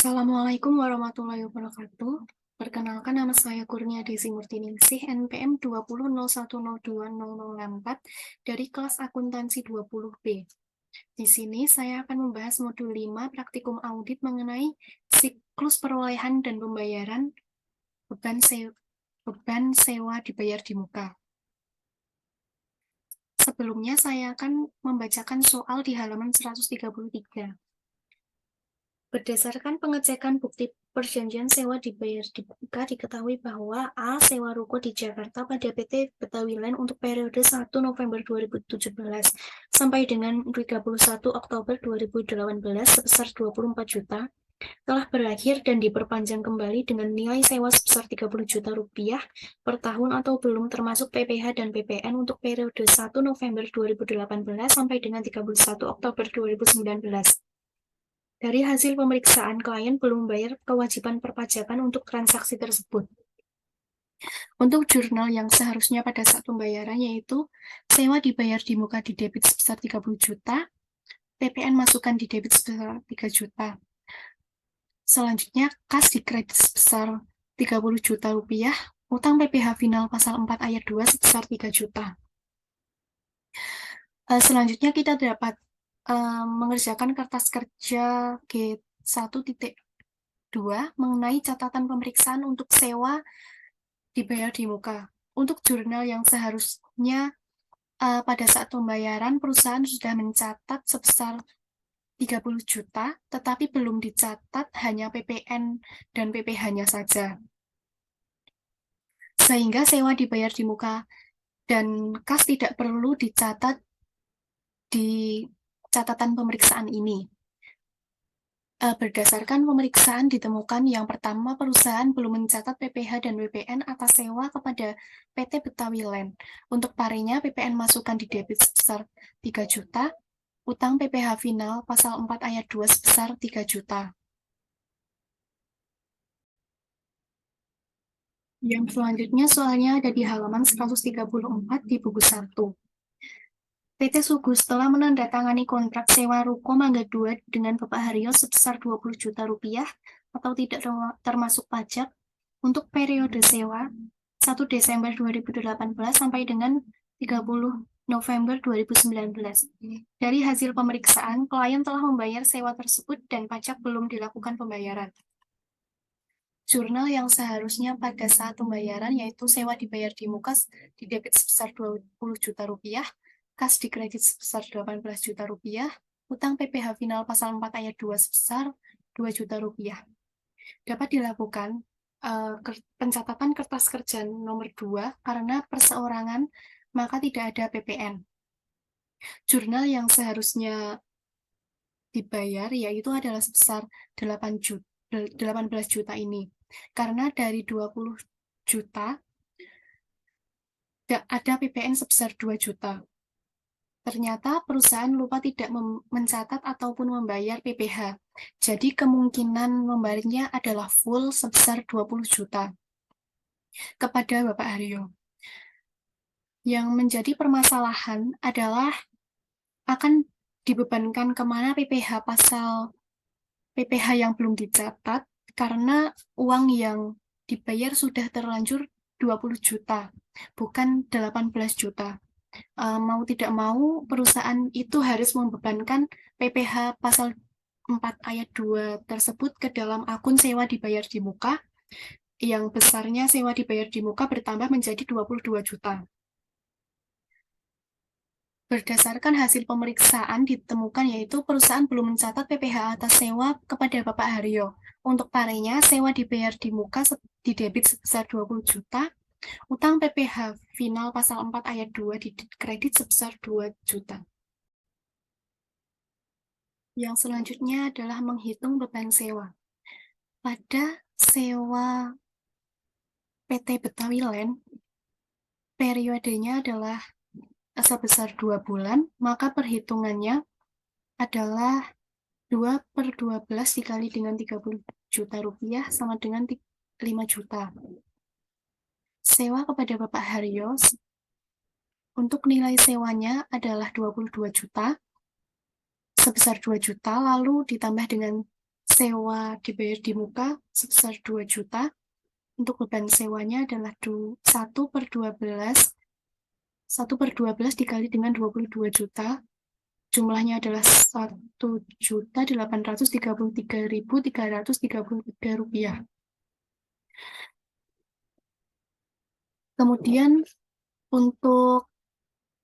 Assalamualaikum warahmatullahi wabarakatuh. Perkenalkan, nama saya Kurnia Desi Murtiningsih, NPM 20.0102.0064 dari kelas akuntansi 20B. Di sini saya akan membahas modul 5 praktikum audit mengenai siklus perolehan dan pembayaran beban sewa dibayar di muka. Sebelumnya saya akan membacakan soal di halaman 133. Berdasarkan pengecekan bukti perjanjian sewa dibayar di muka, diketahui bahwa A. Sewa ruko di Jakarta pada PT Betawi Land untuk periode 1 November 2017 sampai dengan 31 Oktober 2018 sebesar 24 juta telah berakhir dan diperpanjang kembali dengan nilai sewa sebesar 30 juta rupiah per tahun atau belum termasuk PPh dan PPN untuk periode 1 November 2018 sampai dengan 31 Oktober 2019. Dari hasil pemeriksaan, klien belum membayar kewajiban perpajakan untuk transaksi tersebut. Untuk jurnal yang seharusnya pada saat pembayaran, yaitu sewa dibayar di muka di debit sebesar 30 juta, PPN masukkan di debit sebesar 3 juta. Selanjutnya, kas di kredit sebesar 30 juta rupiah, utang PPh final pasal 4 ayat 2 sebesar 3 juta. Selanjutnya kita dapat mengerjakan kertas kerja G1.2 mengenai catatan pemeriksaan untuk sewa dibayar di muka. Untuk jurnal yang seharusnya pada saat pembayaran perusahaan sudah mencatat sebesar 30 juta, tetapi belum dicatat hanya PPN dan PPh-nya saja. Sehingga sewa dibayar di muka dan kas tidak perlu dicatat di catatan pemeriksaan ini. Berdasarkan pemeriksaan ditemukan yang pertama, perusahaan belum mencatat PPh dan PPN atas sewa kepada PT Betawi Land. Untuk parinya, PPN masukkan di debit sebesar 3 juta, utang PPh final pasal 4 ayat 2 sebesar 3 juta. Yang selanjutnya soalnya ada di halaman 134 di buku 1. PT Sugus telah menandatangani kontrak sewa ruko Mangga 2 dengan Bapak Haryo sebesar 20 juta rupiah atau tidak termasuk pajak untuk periode sewa 1 Desember 2018 sampai dengan 30 November 2019. Dari hasil pemeriksaan, klien telah membayar sewa tersebut dan pajak belum dilakukan pembayaran. Jurnal yang seharusnya pada saat pembayaran yaitu sewa dibayar di muka di debit sebesar 20 juta rupiah, kas di kredit sebesar 18 juta rupiah, utang PPh final pasal 4 ayat 2 sebesar 2 juta rupiah. Dapat dilakukan pencatatan kertas kerja nomor 2 karena perseorangan maka tidak ada PPN. Jurnal yang seharusnya dibayar yaitu adalah sebesar 18 juta ini. Karena dari 20 juta ada PPN sebesar 2 juta. Ternyata perusahaan lupa tidak mencatat ataupun membayar PPh. Jadi kemungkinan membayarnya adalah full sebesar 20 juta kepada Bapak Haryo. Yang menjadi permasalahan adalah akan dibebankan kemana PPh yang belum dicatat karena uang yang dibayar sudah terlanjur 20 juta, bukan 18 juta. Mau tidak mau, perusahaan itu harus membebankan PPh pasal 4 ayat 2 tersebut ke dalam akun sewa dibayar di muka, yang besarnya sewa dibayar di muka bertambah menjadi 22 juta. Berdasarkan hasil pemeriksaan ditemukan yaitu perusahaan belum mencatat PPh atas sewa kepada Bapak Haryo. Untuk parinya, sewa dibayar di muka di debit sebesar 20 juta, utang PPh final pasal 4 ayat 2 di kredit sebesar 2 juta. Yang selanjutnya adalah menghitung beban sewa. Pada sewa PT Betawi Land, periodenya adalah sebesar 2 bulan, maka perhitungannya adalah 2/12 dikali dengan 30 juta rupiah sama dengan 5 juta. Sewa kepada Bapak Haryo untuk nilai sewanya adalah 22 juta, sebesar 2 juta, lalu ditambah dengan sewa dibayar di muka sebesar 2 juta. Untuk beban sewanya adalah 1/12 dikali dengan 22 juta. Jumlahnya adalah 1.833.333 rupiah. Kemudian untuk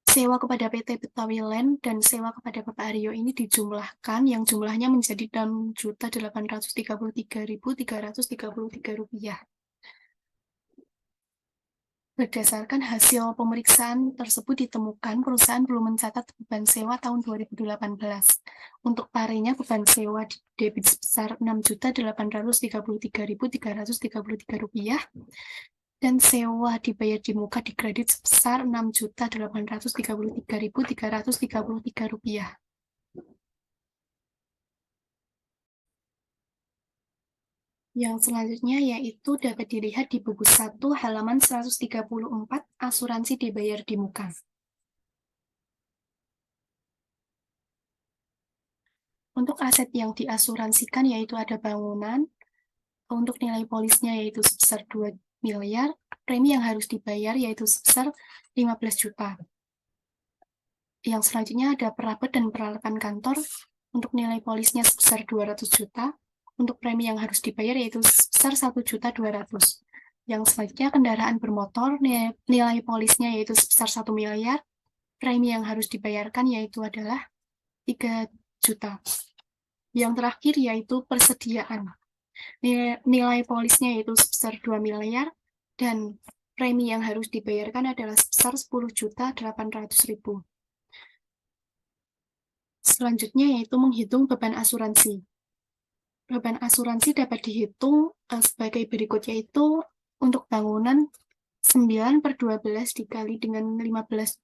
sewa kepada PT Betawi Land dan sewa kepada Bapak Haryo ini dijumlahkan, yang jumlahnya menjadi 6.833.333 rupiah. Berdasarkan hasil pemeriksaan tersebut ditemukan perusahaan belum mencatat beban sewa tahun 2018. Untuk parenya beban sewa debit sebesar 6.833.333 rupiah dan sewa dibayar di muka di kredit sebesar 6.833.333 rupiah. Yang selanjutnya yaitu dapat dilihat di buku 1 halaman 134 asuransi dibayar di muka. Untuk aset yang diasuransikan yaitu ada bangunan, untuk nilai polisnya yaitu sebesar 2 miliar, premi yang harus dibayar yaitu sebesar 15 juta. Yang selanjutnya ada perabot dan peralatan kantor, untuk nilai polisnya sebesar 200 juta, untuk premi yang harus dibayar yaitu sebesar 1.200.000. Yang selanjutnya kendaraan bermotor, nilai polisnya yaitu sebesar 1 miliar, premi yang harus dibayarkan yaitu adalah 3 juta. Yang terakhir yaitu persediaan. Nilai polisnya yaitu sebesar 2 miliar, dan premi yang harus dibayarkan adalah sebesar 10.800.000. Selanjutnya yaitu menghitung beban asuransi. Beban asuransi dapat dihitung sebagai berikut, yaitu untuk bangunan 9/12 dikali dengan 15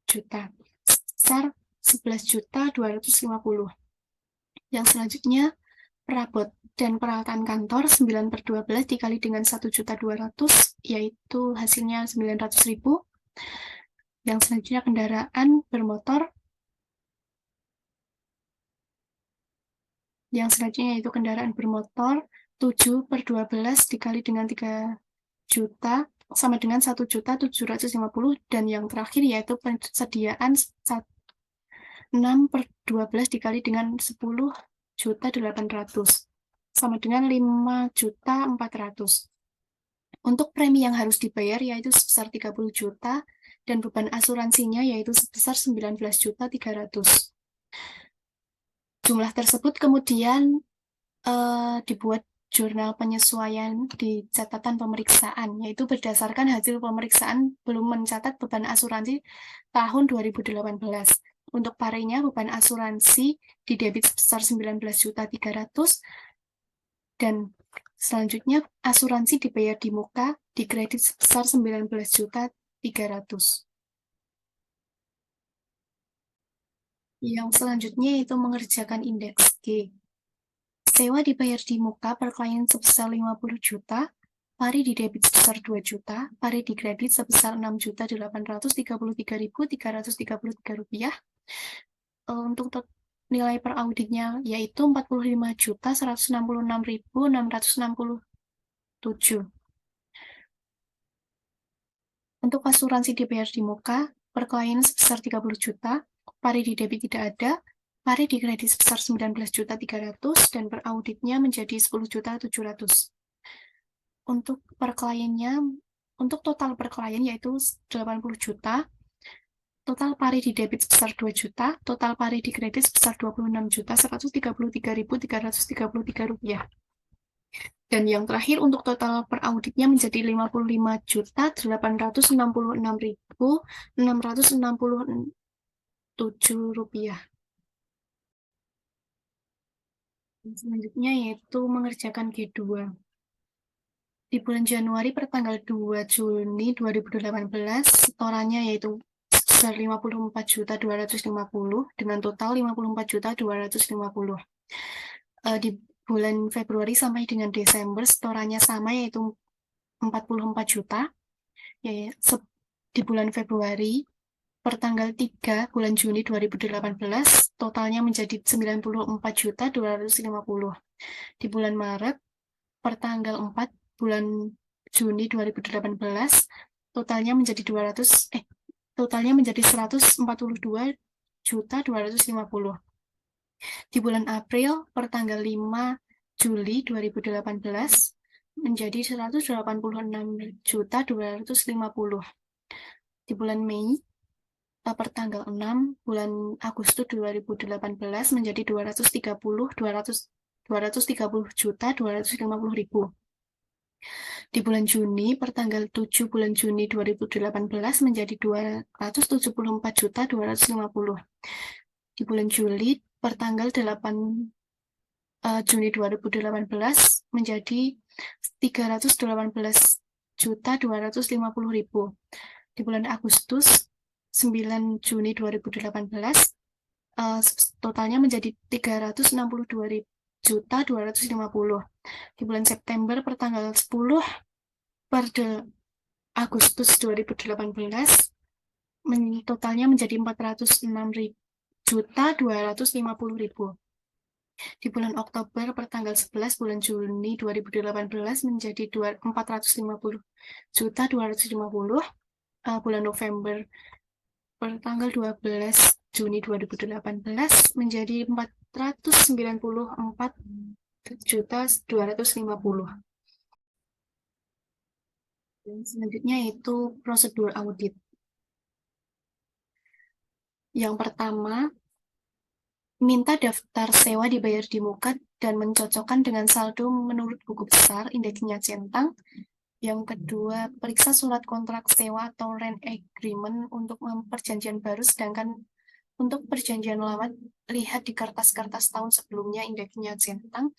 juta, sebesar 11.250. Yang selanjutnya perabot dan peralatan kantor 9/12 dikali dengan 1.200.000, yaitu hasilnya 900.000. Yang selanjutnya kendaraan bermotor. Yang selanjutnya yaitu kendaraan bermotor 7/12 dikali dengan 3 juta sama dengan 1.750.000, dan yang terakhir yaitu persediaan 6/12 dikali dengan 10.800.000 sama dengan 5.400.000. Untuk premi yang harus dibayar yaitu sebesar 30 juta dan beban asuransinya yaitu sebesar 19.300.000. Jumlah tersebut kemudian dibuat jurnal penyesuaian di catatan pemeriksaan, yaitu berdasarkan hasil pemeriksaan belum mencatat beban asuransi tahun 2018. Untuk parenya beban asuransi didebit sebesar 19.300.000 dan selanjutnya asuransi dibayar di muka di kredit sebesar 19.300.000. Yang selanjutnya itu mengerjakan indeks G. Sewa dibayar di muka per klien sebesar 50 juta, pari didebit sebesar 2 juta, pari dikredit sebesar 6.833.333 rupiah. Untuk nilai per auditnya yaitu 45.166.667. Untuk asuransi dibayar di muka per klien sebesar 30 juta, pari didebit tidak ada, pari dikredit sebesar 19.300.000 dan per auditnya menjadi 10.700.000. Untuk per kliennya, untuk total per klien yaitu 80 juta, total pari didebit sebesar 2 juta, total pari dikredit sebesar 26.133.333 rupiah. Dan yang terakhir untuk total per auditnya menjadi 55.866.667 rupiah. Selanjutnya yaitu mengerjakan G2. Di bulan Januari per tanggal 2 Juni 2018, setorannya yaitu sebesar 54.250 dengan total 54.250. Di bulan Februari sampai dengan Desember setorannya sama yaitu 44 juta. Di bulan Februari per tanggal 3 bulan Juni 2018 totalnya menjadi 94.250. Di bulan Maret, per tanggal 4 bulan Juni 2018, totalnya menjadi 142.250.000. Di bulan April, per tanggal 5 Juli 2018, menjadi 186.250.000. Di bulan Mei, per tanggal 6 bulan Agustus 2018, menjadi 230.250.000. Di bulan Juni, per tanggal 7 bulan Juni 2018, menjadi 274.250. Di bulan Juli, per tanggal 8 Juni 2018, menjadi 318.250.000. Di bulan Agustus, 9 Juni 2018, totalnya menjadi 362.250. Di bulan September, per tanggal 10 Agustus 2018, totalnya menjadi 406.250.000. Di bulan Oktober, per tanggal 11 bulan Juni 2018, menjadi 450.250. Bulan November, per tanggal 12 Juni 2018, menjadi 494.250. Dan selanjutnya itu prosedur audit. Yang pertama, minta daftar sewa dibayar di muka dan mencocokkan dengan saldo menurut buku besar, indeksnya centang. Yang kedua, periksa surat kontrak sewa atau rent agreement untuk perjanjian baru, sedangkan untuk perjanjian lama, lihat di kertas-kertas tahun sebelumnya, indeksnya centang.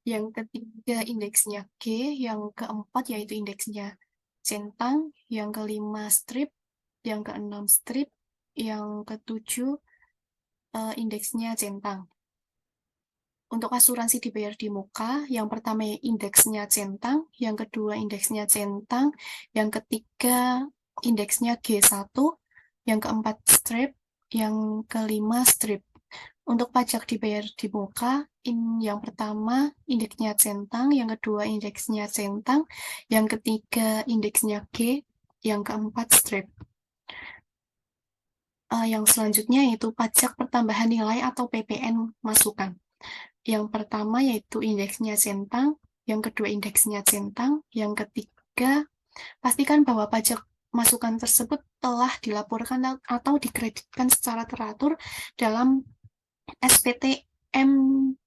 Yang ketiga, indeksnya G. Yang keempat, yaitu indeksnya centang. Yang kelima, strip. Yang keenam, strip. Yang ketujuh, indeksnya centang. Untuk asuransi dibayar di muka, yang pertama indeksnya centang, yang kedua indeksnya centang, yang ketiga indeksnya G1, yang keempat strip, yang kelima strip. Untuk pajak dibayar di muka, yang pertama indeksnya centang, yang kedua indeksnya centang, yang ketiga indeksnya G, yang keempat strip. Yang selanjutnya yaitu pajak pertambahan nilai atau PPN masukan. Yang pertama yaitu indeksnya centang, yang kedua indeksnya centang, yang ketiga pastikan bahwa pajak masukan tersebut telah dilaporkan atau dikreditkan secara teratur dalam SPTM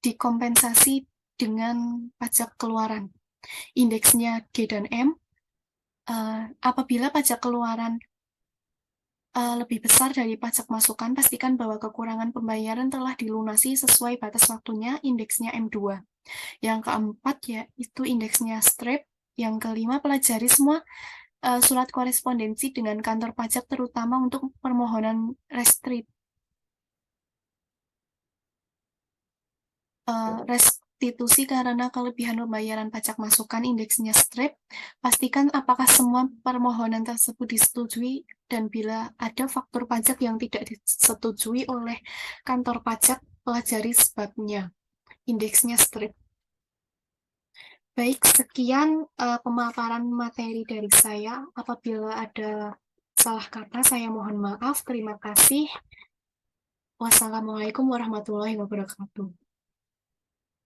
dikompensasi dengan pajak keluaran. Indeksnya G dan M. Apabila pajak keluaran lebih besar dari pajak masukan, pastikan bahwa kekurangan pembayaran telah dilunasi sesuai batas waktunya, indeksnya M2. Yang keempat yaitu indeksnya strip. Yang kelima, pelajari semua surat korespondensi dengan kantor pajak, terutama untuk permohonan restitusi karena kelebihan pembayaran pajak masukan, indeksnya strip. Pastikan apakah semua permohonan tersebut disetujui, dan bila ada faktur pajak yang tidak disetujui oleh kantor pajak, pelajari sebabnya, indeksnya strip. Baik, sekian pemaparan materi dari saya. Apabila ada salah kata, saya mohon maaf. Terima kasih. Wassalamualaikum warahmatullahi wabarakatuh.